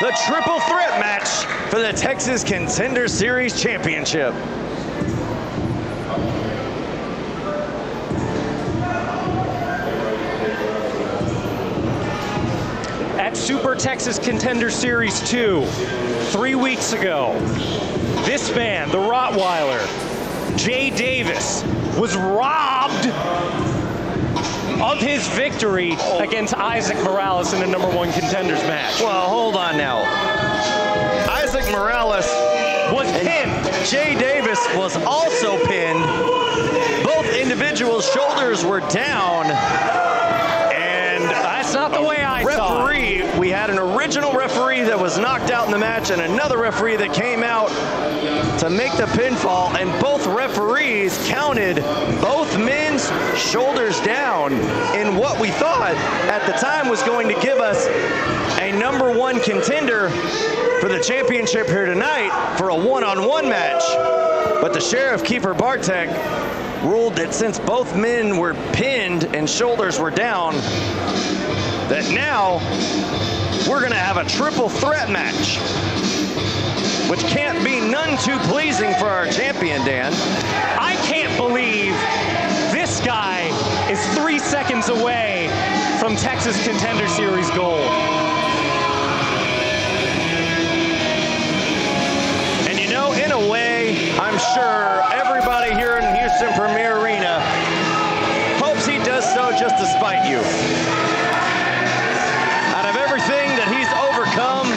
the triple threat match for the Texas Contenders Series Championship. At Super Texas Contender Series 2, 3 weeks ago, this man, the Rottweiler, Jay Davis, was robbed of his victory against Isaac Morales in a #1 Contenders match. Well, hold on now. Isaac Morales Was pinned. Jay Davis was also pinned. Both individuals' shoulders were down. And That's not the way I saw it. we had an original referee that was knocked out in the match and another referee that came out to make the pinfall, and both referees counted both men's shoulders down in what we thought at the time was going to give us a #1 contender for the championship here tonight for a one-on-one match. But the Sheriff, Kiefer Bartek, ruled that since both men were pinned and shoulders were down, that now we're gonna have a triple threat match, which can't be none too pleasing for our champion, Dan. I can't believe this guy is 3 seconds away from Texas Contender Series gold. And you know, in a way, I'm sure everybody here in Houston Premier Arena hopes he does so just to spite you. Out of everything that he's overcome,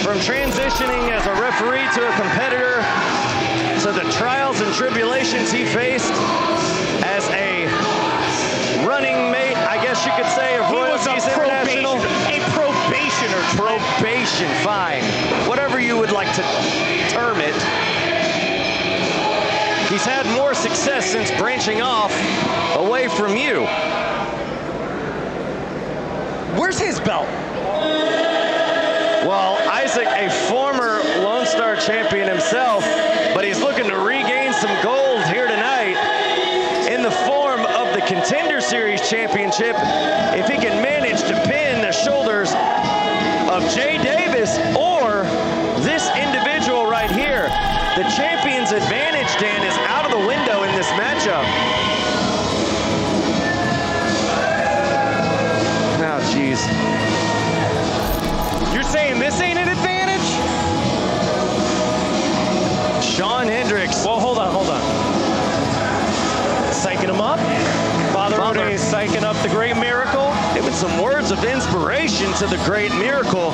from transitioning as a referee to a competitor, to the trials and tribulations he faced as a running mate, I guess you could say, of Royalties International. A probationer. Probation, fine. Whatever you would like to term it. He's had more success since branching off away from you. Where's his belt? Well, Isaac, a former Lone Star champion himself, but he's looking to regain some gold here tonight in the form of the Contender Series Championship if he can manage to pin the shoulders of Jay Davis or this individual right here. The champion's advantage, Dan, is out of the window in this matchup. Oh, jeez. You're saying this ain't an advantage? Shawn Hendrix. Well, hold on. Psyching him up. Father Rode is psyching up the Great Miracle. Giving some words of inspiration to the Great Miracle.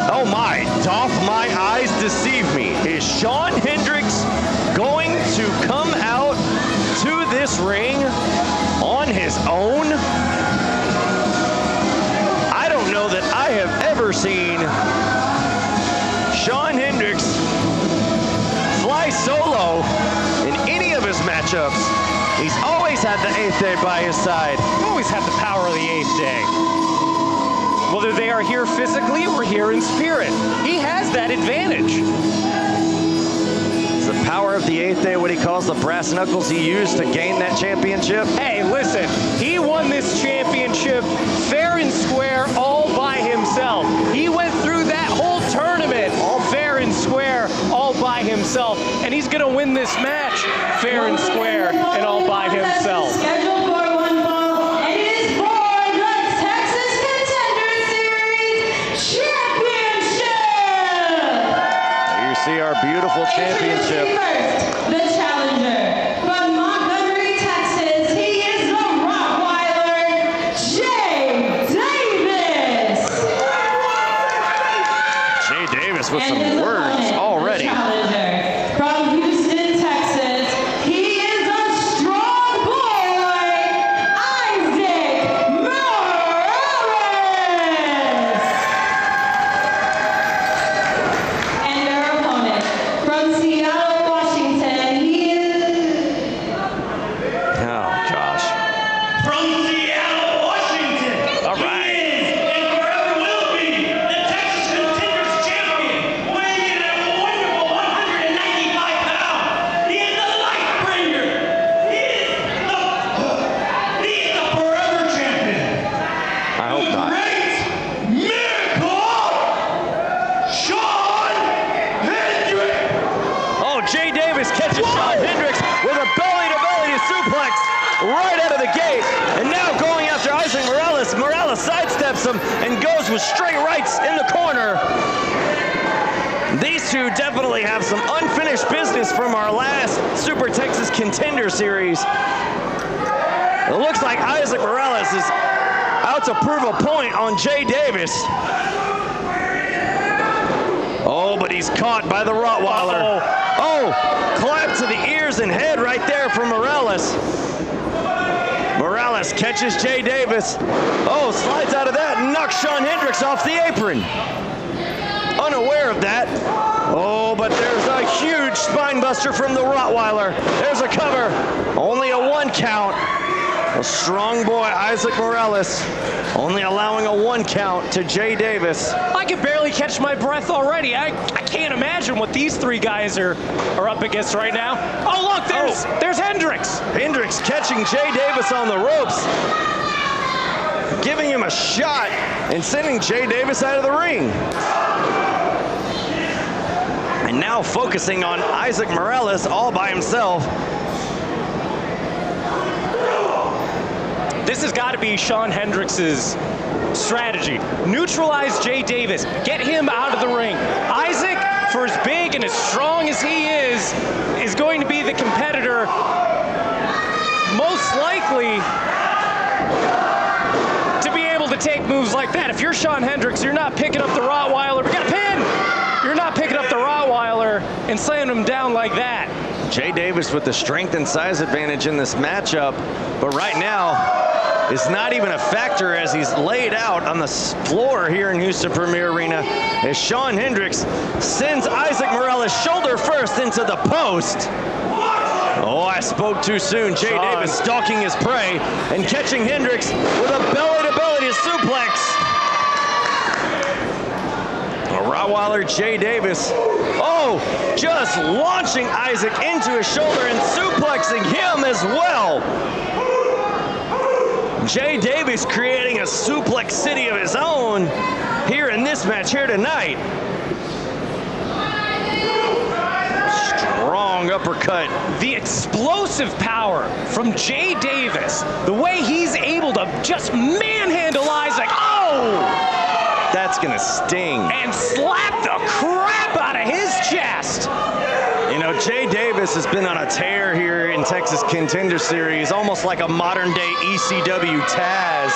Oh my, doth my eyes deceive me? Is Shawn Hendrix going to come out to this ring on his own? I don't know that I have ever seen Shawn Hendrix fly solo in any of his matchups. He's always had the 8th day by his side. Always have the power of the 8th day. Whether they are here physically or here in spirit, he has that advantage. It's the power of the 8th day, what he calls the brass knuckles he used to gain that championship. Hey, listen, he won this championship fair and square all by himself. He went through that whole tournament all fair and square all by himself, and he's gonna win this match fair and square and all by himself. Scheduled for one fall, and it is for the Texas Contender Series Championship. Here you see our beautiful championship. First, the challenger from Montgomery, Texas. He is the Rottweiler, Jay Davis. Jay Davis with And some his words opponent, already. the challenger from Houston, Texas. He is a strong boy, Isaac Morales. And their opponent from Seattle, Washington. He is Oh, gosh. From Seattle, Washington. All right. He is and forever will be the Texas Contenders champion, weighing sidesteps him and goes with straight rights in the corner. These two definitely have some unfinished business from our last Super Texas Contender Series. It looks like Isaac Morales is out to prove a point on Jay Davis. Oh, but he's caught by the Rottweiler. Oh, clap to the ears and head right there from Morales. Morales catches Jay Davis. Oh, slides out of that and knocks Shawn Hendrix off the apron. Unaware of that. Oh, but there's a huge spine buster from the Rottweiler. There's a cover. Only a 1 count. A strong boy, Isaac Morales, only allowing a 1 count to Jay Davis. I can barely catch my breath already. I can't imagine what these 3 guys are up against right now. Oh, look, there's Hendrix. Hendrix catching Jay Davis on the ropes, giving him a shot and sending Jay Davis out of the ring. And now focusing on Isaac Morales all by himself. This has got to be Shawn Hendrix's strategy. Neutralize Jay Davis. Get him out of the ring. Isaac, for as big and as strong as he is going to be the competitor most likely to be able to take moves like that. If you're Shawn Hendrix, you're not picking up the Rottweiler. We got a pin! You're not picking up the Rottweiler and slamming him down like that. Jay Davis with the strength and size advantage in this matchup, but right now, it's not even a factor as he's laid out on the floor here in Houston Premier Arena as Shawn Hendrix sends Isaac Morales shoulder first into the post. Oh, I spoke too soon. Jay Davis stalking his prey and catching Hendrix with a belly-to-belly suplex. Rottweiler Jay Davis, oh, just launching Isaac into his shoulder and suplexing him as well. Jay Davis creating a suplex city of his own here in this match here tonight. Strong uppercut. The explosive power from Jay Davis, the way he's able to just manhandle Isaac. Oh! That's gonna sting. And slap the crap out of his chest. You know, Jay Davis has been on a tear here in Texas Contender Series, almost like a modern day ECW Taz.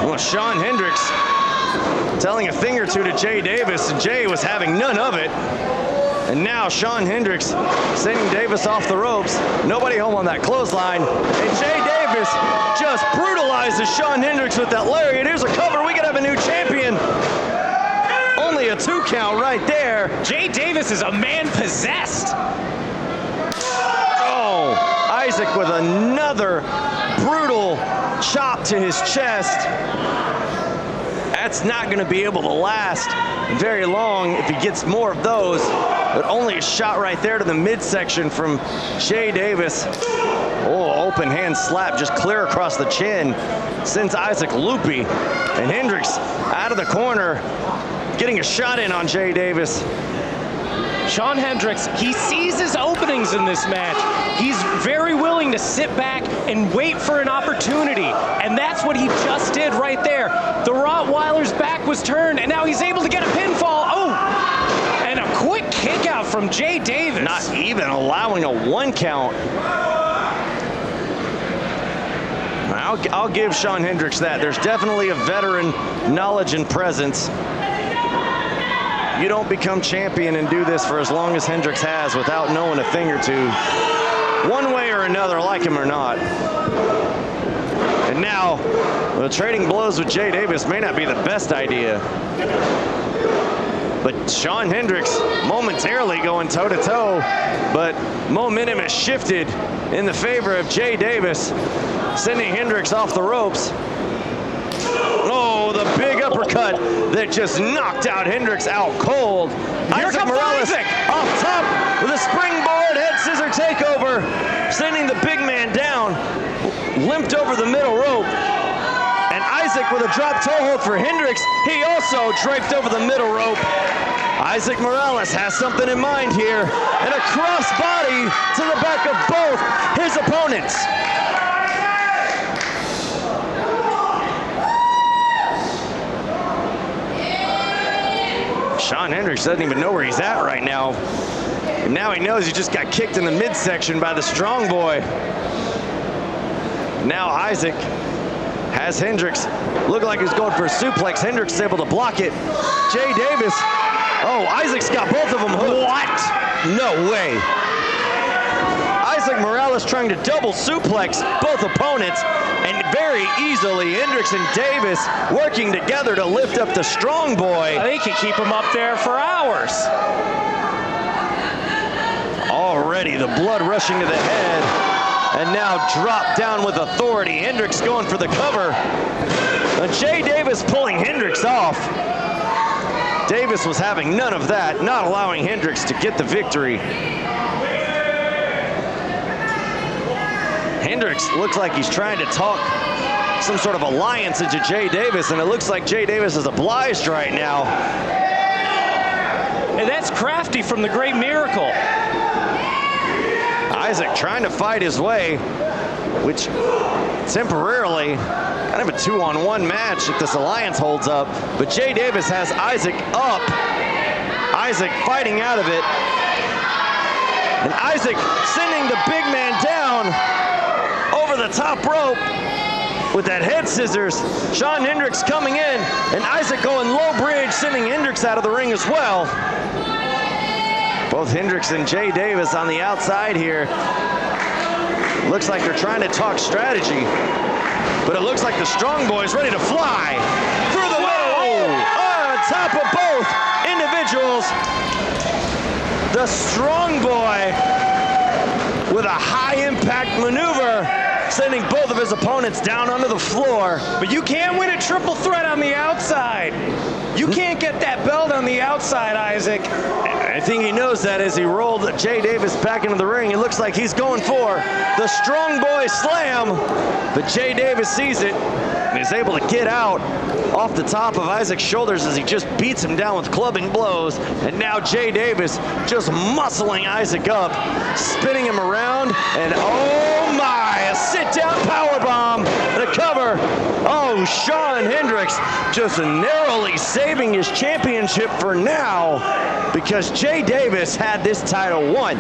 Well, Shawn Hendrix telling a thing or two to Jay Davis, and Jay was having none of it. And now Shawn Hendrix sending Davis off the ropes. Nobody home on that clothesline. And Jay Davis just brutalizes Shawn Hendrix with that lariat. Here's a cover. We could have a new champion. Only a 2 count right there. Jay Davis is a man possessed. Oh, Isaac with another brutal chop to his chest. That's not going to be able to last very long if he gets more of those. But only a shot right there to the midsection from Jay Davis. Oh, open hand slap just clear across the chin. Sends Isaac loopy. And Hendrix out of the corner, getting a shot in on Jay Davis. Shawn Hendrix, he sees his openings in this match. He's very willing to sit back and wait for an opportunity. And that's what he just did right there. The Rottweiler's back was turned, and now he's able to get a pinfall. Oh, and a quick kick out from Jay Davis. Not even allowing a 1 count. I'll give Shawn Hendrix that. There's definitely a veteran knowledge and presence. You don't become champion and do this for as long as Hendrix has without knowing a thing or two, one way or another, like him or not. And now, well, trading blows with Jay Davis may not be the best idea. But Shawn Hendrix momentarily going toe-to-toe, but momentum has shifted in the favor of Jay Davis, sending Hendrix off the ropes. Oh, the big uppercut that just knocked out Hendrix out cold. Here Isaac comes Morales Isaac. off top with a springboard head scissor takeover, sending the big man down, limped over the middle rope. And Isaac with a drop toe hold for Hendrix. He also draped over the middle rope. Isaac Morales has something in mind here, and a crossbody to the back of both his opponents. Shawn Hendrix doesn't even know where he's at right now. And now he knows he just got kicked in the midsection by the strong boy. Now Isaac has Hendrix. Looked like he was going for a suplex. Hendrix is able to block it. Jay Davis. Oh, Isaac's got both of them hooked. What? No way. Isaac Morales trying to double suplex both opponents, and very easily Hendrix and Davis working together to lift up the strong boy. They could keep him up there for hours. Already the blood rushing to the head, and now dropped down with authority. Hendrix going for the cover. Jay Davis pulling Hendrix off. Davis was having none of that, not allowing Hendrix to get the victory. Hendrix looks like he's trying to talk some sort of alliance into Jay Davis, and it looks like Jay Davis is obliged right now. And that's crafty from the Great Miracle. Isaac trying to fight his way, which temporarily kind of a 2-on-1 match if this alliance holds up, but Jay Davis has Isaac up. Isaac fighting out of it, and Isaac sending the big man down over the top rope with that head scissors. Shawn Hendrix coming in, and Isaac going low bridge, sending Hendrix out of the ring as well. Both Hendrix and Jay Davis on the outside here. Looks like they're trying to talk strategy, but it looks like the strong boy's ready to fly through the middle. On top of both individuals. The strong boy with a high impact maneuver, sending both of his opponents down onto the floor. But you can't win a triple threat on the outside. You can't get that belt on the outside, Isaac. I think he knows that as he rolled Jay Davis back into the ring. It looks like he's going for the strong boy slam, but Jay Davis sees it and is able to get out off the top of Isaac's shoulders as he just beats him down with clubbing blows. And now Jay Davis just muscling Isaac up, spinning him around, and oh my, a sit-down powerbomb, the cover. Oh, Shawn Hendrix just narrowly saving his championship for now, because Jay Davis had this title won.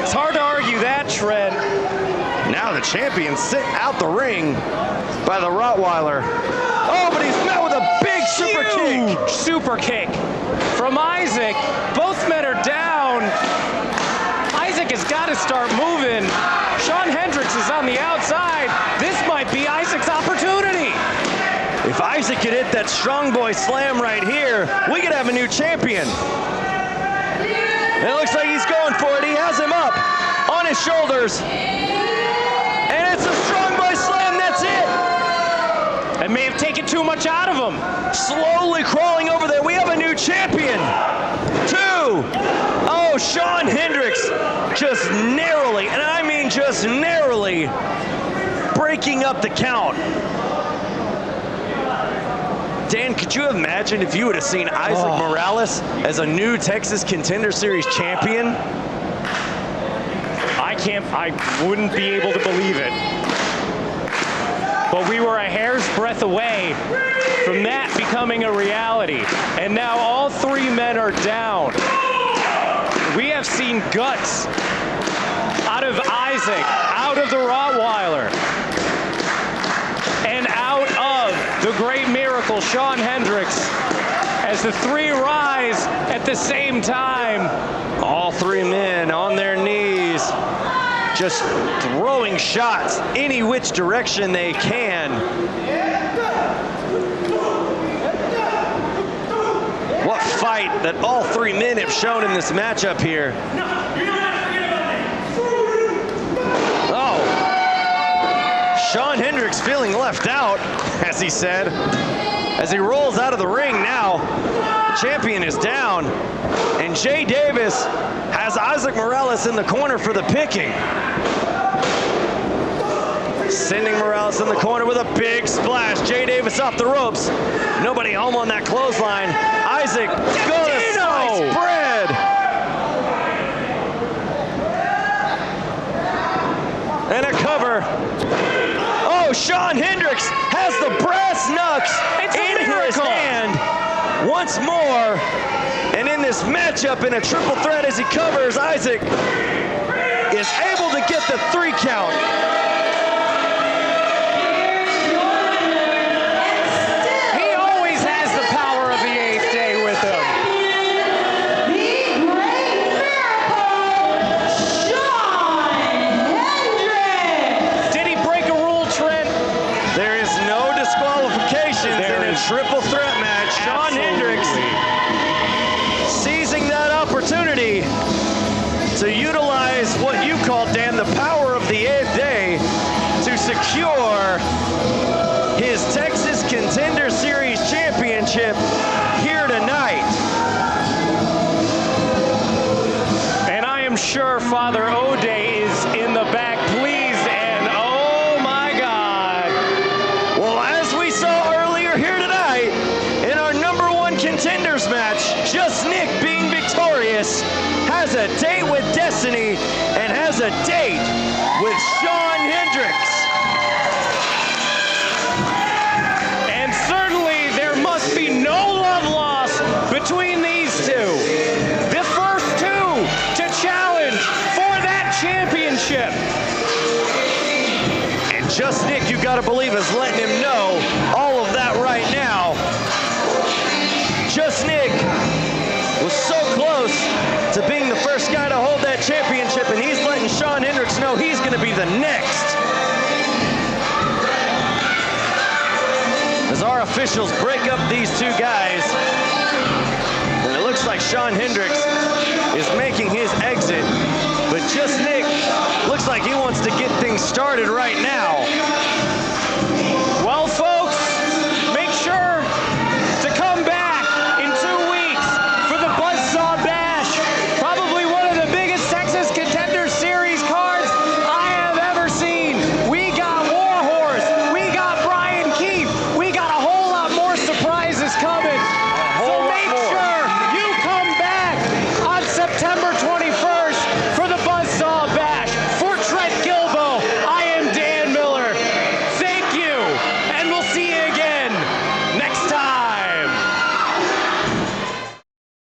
It's hard to argue that, Trent. Now the champion sent out the ring by the Rottweiler. Oh, but he's met with a big super kick. Super kick from Isaac. Both men are down. Isaac has got to start moving. Shawn Hendrix is on the outside. This might be Isaac's opportunity. If Isaac could hit that strong boy slam right here, we could have a new champion. And it looks like he's going for it. He has him up on his shoulders. And it's a strong boy slam, that's it. It may have taken too much out of him. Slowly crawling over there. We have a new champion. 2. Oh, Shawn Hendrix just narrowly, and I mean just narrowly, breaking up the count. Dan, could you imagine if you would have seen Isaac Morales as a new Texas Contender Series champion? I wouldn't be able to believe it. But we were a hair's breadth away from that becoming a reality. And now all 3 men are down. We have seen guts out of Isaac, out of the Rottweiler, and out of the Great Miracle, Shawn Hendrix, as the 3 rise at the same time. All 3 men on their knees, just throwing shots any which direction they can. What fight that all 3 men have shown in this matchup here. Oh, Shawn Hendrix feeling left out, as he said, as he rolls out of the ring now. The champion is down, and Jay Davis has Isaac Morales in the corner for the picking. Sending Morales in the corner with a big splash. Jay Davis off the ropes. Nobody home on that clothesline. Isaac gonna slice bread. And a cover. Oh, Shawn Hendrix has the brass knucks in his hand once more. And in this matchup in a triple threat as he covers, Isaac is able to get the 3 count. He always has the power of the 8th day with him. The Great Miracle, Shawn Hendrix. Did he break a rule, Trent? There is no disqualifications There in a is triple threat match. Shawn Hendrix seizing that opportunity to utilize what you call, Dan, the power of the 8th day to secure his Texas Contender Series championship here tonight. And I am sure Father O'Day is in the back pleased, and oh my God. Well, as we saw earlier here tonight, in our #1 contenders match, Just Nick being victorious has a date with Destiny and has a date with Shawn Hendrix. And certainly there must be no love lost between these two. The first two to challenge for that championship. And Just Nick, you gotta believe, is letting him know all of that right now. Just Nick was so close to being the first guy to hold that championship, and he's letting Shawn Hendrix know he's gonna be the next. As our officials break up these two guys, and it looks like Shawn Hendrix is making his exit, but Just Nick looks like he wants to get things started right now.